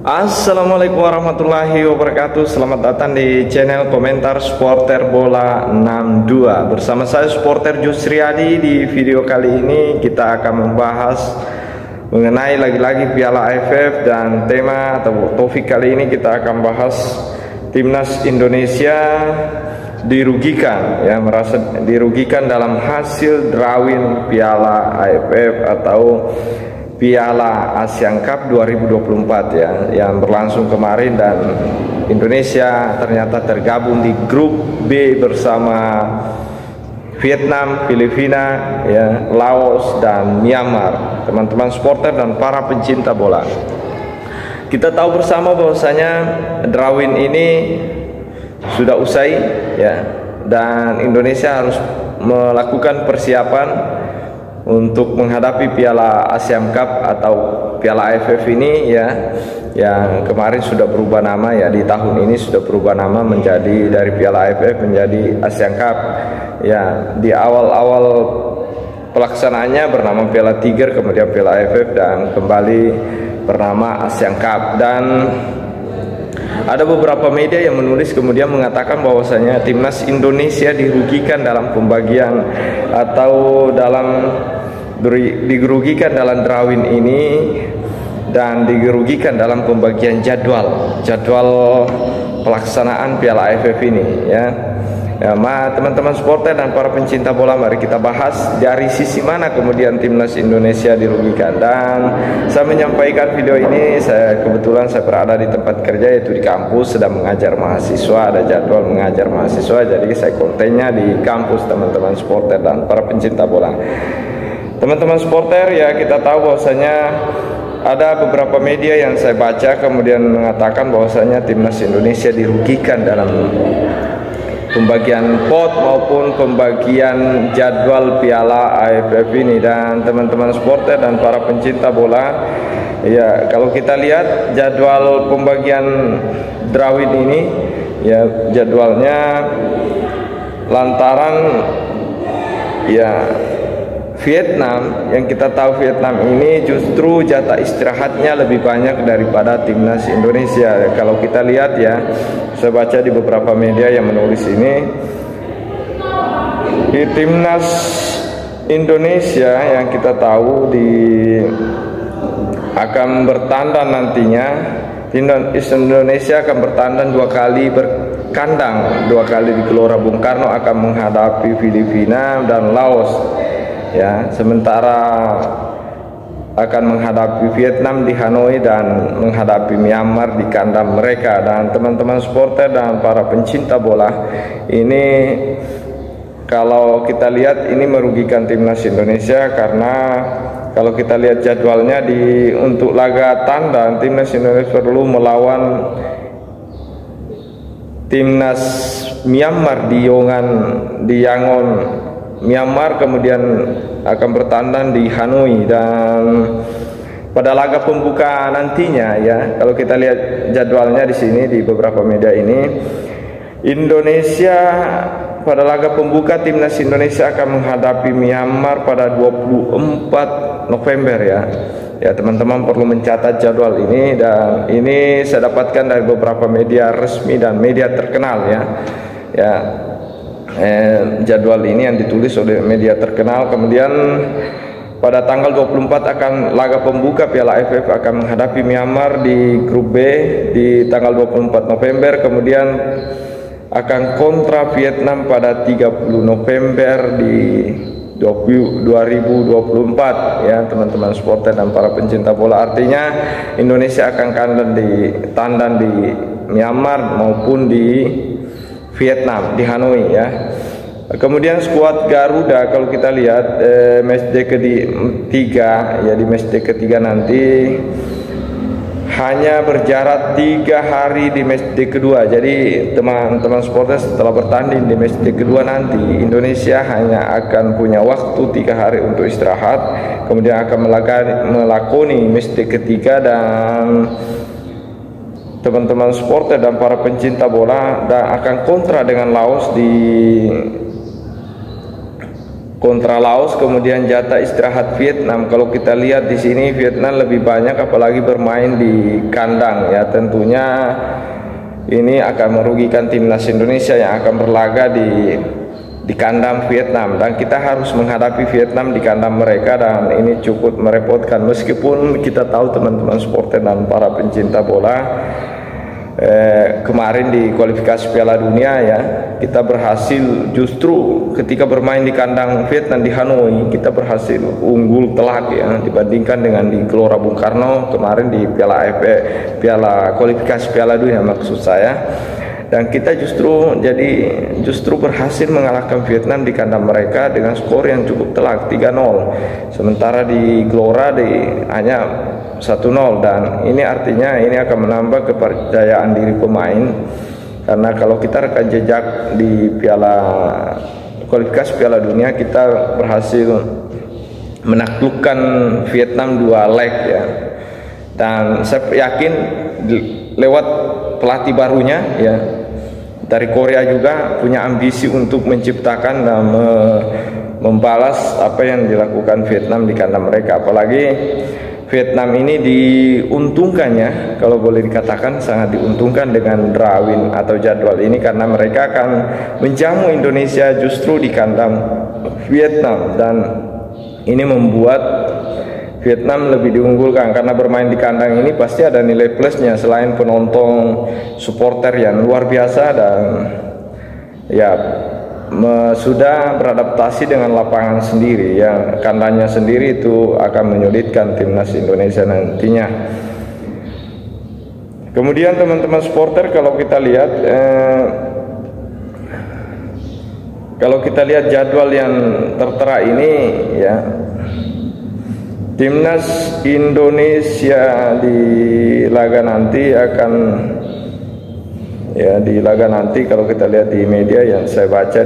Assalamualaikum warahmatullahi wabarakatuh. Selamat datang di channel komentar Supporter Bola 62. Bersama saya Supporter Jusriadi. Di video kali ini kita akan membahas mengenai lagi-lagi Piala AFF, dan tema atau topik kali ini kita akan bahas timnas Indonesia dirugikan, ya, merasa dirugikan dalam hasil drawing Piala AFF atau Piala Asian Cup 2024 ya, yang berlangsung kemarin, dan Indonesia ternyata tergabung di grup B bersama Vietnam, Filipina, ya, Laos dan Myanmar. Teman-teman supporter dan para pencinta bola, kita tahu bersama bahwasanya drawing ini sudah usai, ya, dan Indonesia harus melakukan persiapan untuk menghadapi Piala Asian Cup atau Piala AFF ini, ya, yang kemarin sudah berubah nama, ya, di tahun ini sudah berubah nama menjadi dari Piala AFF menjadi Asian Cup, ya. Di awal-awal pelaksanaannya bernama Piala Tiger, kemudian Piala AFF, dan kembali bernama Asian Cup. Dan ada beberapa media yang menulis kemudian mengatakan bahwasanya timnas Indonesia dirugikan dalam pembagian atau dirugikan dalam drawing ini, dan dirugikan dalam pembagian jadwal pelaksanaan Piala AFF ini, ya. Teman-teman supporter dan para pencinta bola, mari kita bahas dari sisi mana kemudian timnas Indonesia dirugikan. Dan saya menyampaikan video ini, saya berada di tempat kerja, yaitu di kampus, sedang mengajar mahasiswa, ada jadwal mengajar mahasiswa, jadi saya kontennya di kampus, teman-teman supporter dan para pencinta bola. Teman-teman supporter, ya, kita tahu bahwasanya ada beberapa media yang saya baca kemudian mengatakan bahwasanya timnas Indonesia dirugikan dalam pembagian pot maupun pembagian jadwal Piala AFF ini. Dan teman-teman supporter dan para pencinta bola, ya, kalau kita lihat jadwal pembagian drawing ini, ya, jadwalnya lantaran, ya, Vietnam, yang kita tahu Vietnam ini justru jatah istirahatnya lebih banyak daripada timnas Indonesia. Kalau kita lihat, ya, saya baca di beberapa media yang menulis ini, di timnas Indonesia yang kita tahu akan bertandang nantinya, timnas Indonesia akan bertandang dua kali berkandang, dua kali di Gelora Bung Karno, akan menghadapi Filipina dan Laos, ya, sementara akan menghadapi Vietnam di Hanoi dan menghadapi Myanmar di kandang mereka. Dan teman-teman supporter dan para pencinta bola, ini kalau kita lihat ini merugikan timnas Indonesia, karena kalau kita lihat jadwalnya untuk laga tandang, timnas Indonesia perlu melawan timnas Myanmar di Yangon, Myanmar, kemudian akan bertandang di Hanoi. Dan pada laga pembuka nantinya, ya, kalau kita lihat jadwalnya di sini di beberapa media ini, Indonesia pada laga pembuka timnas Indonesia akan menghadapi Myanmar pada 24 November, ya. Ya, teman-teman perlu mencatat jadwal ini, dan ini saya dapatkan dari beberapa media resmi dan media terkenal, ya. Ya, jadwal ini yang ditulis oleh media terkenal. Kemudian pada tanggal 24 akan laga pembuka Piala AFF akan menghadapi Myanmar di grup B di tanggal 24 November, kemudian akan kontra Vietnam pada 30 November di 2024, ya, teman-teman supporter dan para pencinta bola. Artinya Indonesia akan tandang di Myanmar maupun di Vietnam di Hanoi, ya. Kemudian skuad Garuda, kalau kita lihat matchday ketiga, ya, di matchday ketiga nanti hanya berjarak 3 hari di matchday kedua. Jadi teman-teman supporter, setelah bertanding di matchday kedua nanti, Indonesia hanya akan punya waktu 3 hari untuk istirahat, kemudian akan melakoni matchday ketiga. Dan teman-teman supporter dan para pencinta bola akan kontra dengan Laos di kontra Laos, kemudian jatah istirahat Vietnam. Kalau kita lihat di sini Vietnam lebih banyak apalagi bermain di kandang ya, tentunya ini akan merugikan timnas Indonesia yang akan berlaga di kandang Vietnam, dan kita harus menghadapi Vietnam di kandang mereka, dan ini cukup merepotkan. Meskipun kita tahu teman-teman supporter dan para pencinta bola, kemarin di kualifikasi Piala Dunia ya, kita berhasil justru ketika bermain di kandang Vietnam di Hanoi, kita berhasil unggul telak ya dibandingkan dengan di Gelora Bung Karno kemarin di Piala AFF, Piala kualifikasi Piala Dunia maksud saya. Dan kita justru berhasil mengalahkan Vietnam di kandang mereka dengan skor yang cukup telak 3-0. Sementara di Gelora hanya 1-0, dan ini artinya ini akan menambah kepercayaan diri pemain, karena kalau kita rekam jejak di kualifikasi Piala Dunia kita berhasil menaklukkan Vietnam 2 leg ya. Dan saya yakin lewat pelatih barunya ya dari Korea juga punya ambisi untuk menciptakan dan membalas apa yang dilakukan Vietnam di kandang mereka. Apalagi Vietnam ini diuntungkannya, kalau boleh dikatakan sangat diuntungkan dengan drawing atau jadwal ini, karena mereka akan menjamu Indonesia justru di kandang Vietnam, dan ini membuat Vietnam lebih diunggulkan karena bermain di kandang ini pasti ada nilai plusnya selain penonton supporter yang luar biasa, dan ya sudah beradaptasi dengan lapangan sendiri ya, kandangnya sendiri itu akan menyulitkan timnas Indonesia nantinya. Kemudian teman-teman supporter, kalau kita lihat jadwal yang tertera ini ya, timnas Indonesia di laga nanti kalau kita lihat di media yang saya baca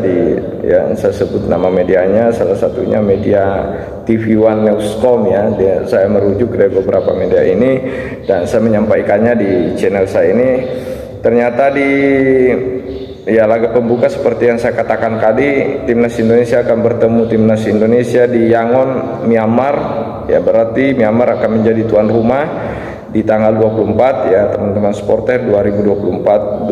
yang saya sebut nama medianya, salah satunya media TV One Newscom ya, saya merujuk dari beberapa media ini dan saya menyampaikannya di channel saya ini. Ternyata laga pembuka seperti yang saya katakan tadi, timnas Indonesia akan bertemu timnas Indonesia di Yangon, Myanmar ya, berarti Myanmar akan menjadi tuan rumah di tanggal 24 ya teman-teman supporter, 24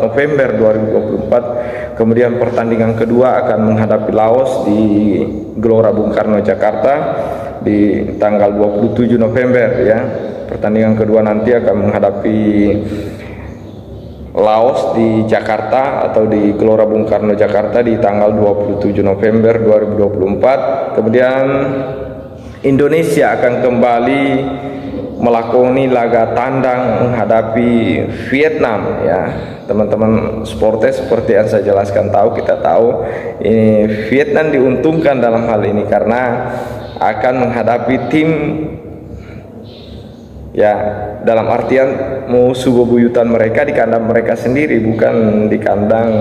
November 2024. Kemudian pertandingan kedua akan menghadapi Laos di Gelora Bung Karno Jakarta di tanggal 27 November ya. Pertandingan kedua nanti akan menghadapi Laos di Jakarta atau di Gelora Bung Karno Jakarta di tanggal 27 November 2024. Kemudian Indonesia akan kembali melakoni laga tandang menghadapi Vietnam ya. Teman-teman supporter, seperti yang saya jelaskan kita tahu ini Vietnam diuntungkan dalam hal ini karena akan menghadapi tim ya, dalam artian musuh bebuyutan mereka di kandang mereka sendiri, bukan di kandang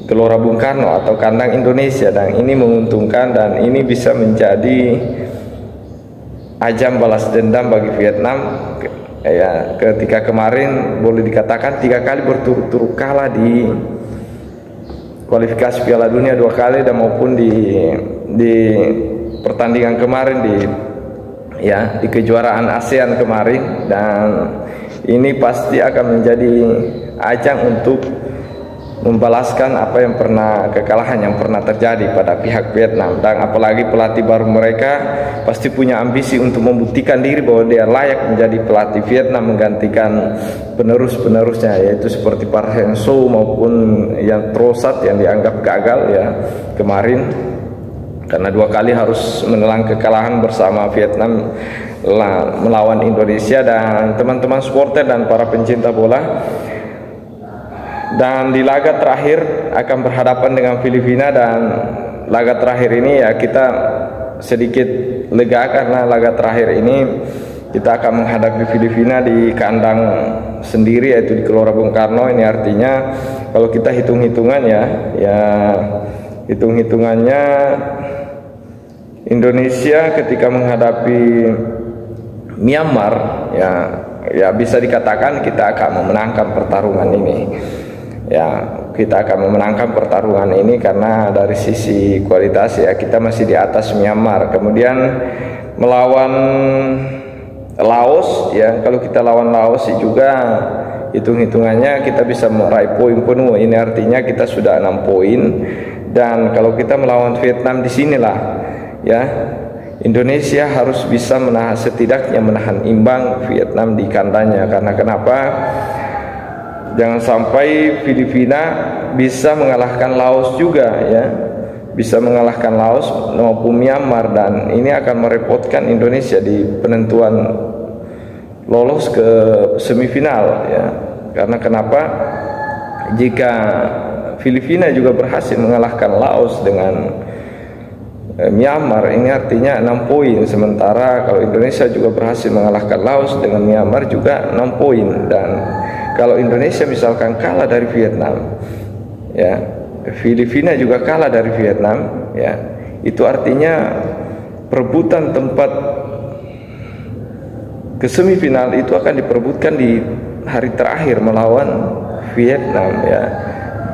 Gelora Bung Karno atau kandang Indonesia, dan ini menguntungkan dan ini bisa menjadi ajang balas dendam bagi Vietnam ya, ketika kemarin boleh dikatakan 3 kali berturut-turut kalah di kualifikasi Piala Dunia, 2 kali, dan maupun di pertandingan kemarin di kejuaraan ASEAN kemarin, dan ini pasti akan menjadi ajang untuk membalaskan kekalahan yang pernah terjadi pada pihak Vietnam. Dan apalagi pelatih baru mereka pasti punya ambisi untuk membuktikan diri bahwa dia layak menjadi pelatih Vietnam, menggantikan penerusnya, yaitu seperti Park Hang-seo maupun yang Trossard yang dianggap gagal ya kemarin, karena 2 kali harus menelan kekalahan bersama Vietnam melawan Indonesia. Dan teman-teman supporter dan para pencinta bola, dan di laga terakhir akan berhadapan dengan Filipina, dan laga terakhir ini ya kita sedikit lega karena laga terakhir ini kita akan menghadapi Filipina di kandang sendiri, yaitu di Gelora Bung Karno. Ini artinya kalau kita hitung-hitungannya Indonesia ketika menghadapi Myanmar ya bisa dikatakan kita akan memenangkan pertarungan ini ya kita akan memenangkan pertarungan ini karena dari sisi kualitas ya kita masih di atas Myanmar. Kemudian melawan Laos ya, kalau kita lawan Laos juga hitung-hitungannya kita bisa meraih poin penuh. Ini artinya kita sudah 6 poin. Dan kalau kita melawan Vietnam di sinilah ya Indonesia harus bisa setidaknya menahan imbang Vietnam di kandangnya. Karena kenapa? Jangan sampai Filipina bisa mengalahkan Laos juga ya, bisa mengalahkan Laos maupun Myanmar, dan ini akan merepotkan Indonesia di penentuan lolos ke semifinal ya. Karena kenapa? Jika Filipina juga berhasil mengalahkan Laos dengan Myanmar, ini artinya 6 poin. Sementara kalau Indonesia juga berhasil mengalahkan Laos dengan Myanmar juga 6 poin. Dan kalau Indonesia misalkan kalah dari Vietnam ya, Filipina juga kalah dari Vietnam ya, itu artinya perebutan tempat ke semifinal itu akan diperebutkan di hari terakhir melawan Vietnam ya,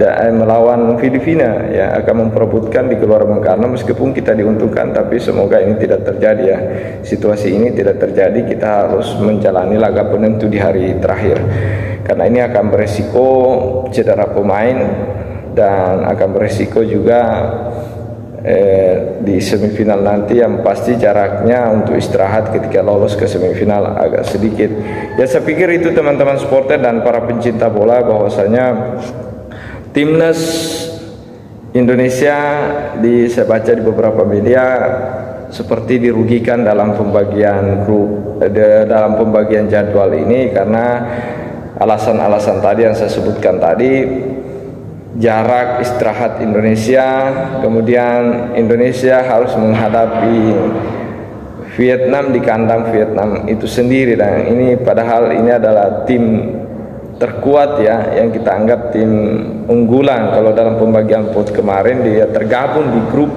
dan melawan Filipina ya, akan memperebutkan di Gelora Bung Karno. Meskipun kita diuntungkan, tapi semoga ini tidak terjadi ya, situasi ini tidak terjadi. Kita harus menjalani laga penentu di hari terakhir, karena ini akan beresiko cedera pemain dan akan beresiko juga di semifinal nanti yang pasti jaraknya untuk istirahat ketika lolos ke semifinal agak sedikit ya. Saya pikir itu teman-teman supporter dan para pencinta bola, bahwasanya timnas Indonesia saya baca di beberapa media seperti dirugikan dalam pembagian grup, dalam pembagian jadwal ini, karena alasan-alasan tadi yang saya sebutkan tadi. Jarak istirahat Indonesia, kemudian Indonesia harus menghadapi Vietnam di kandang Vietnam itu sendiri, dan ini padahal ini adalah tim terkuat ya, yang kita anggap tim unggulan. Kalau dalam pembagian pot kemarin dia tergabung di grup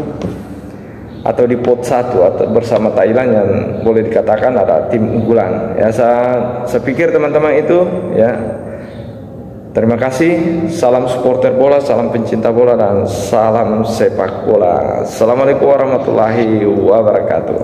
atau di pot 1 atau bersama Thailand, yang boleh dikatakan ada tim unggulan ya. Saya pikir teman-teman itu ya. Terima kasih, salam supporter bola, salam pencinta bola, dan salam sepak bola. Assalamualaikum warahmatullahi wabarakatuh.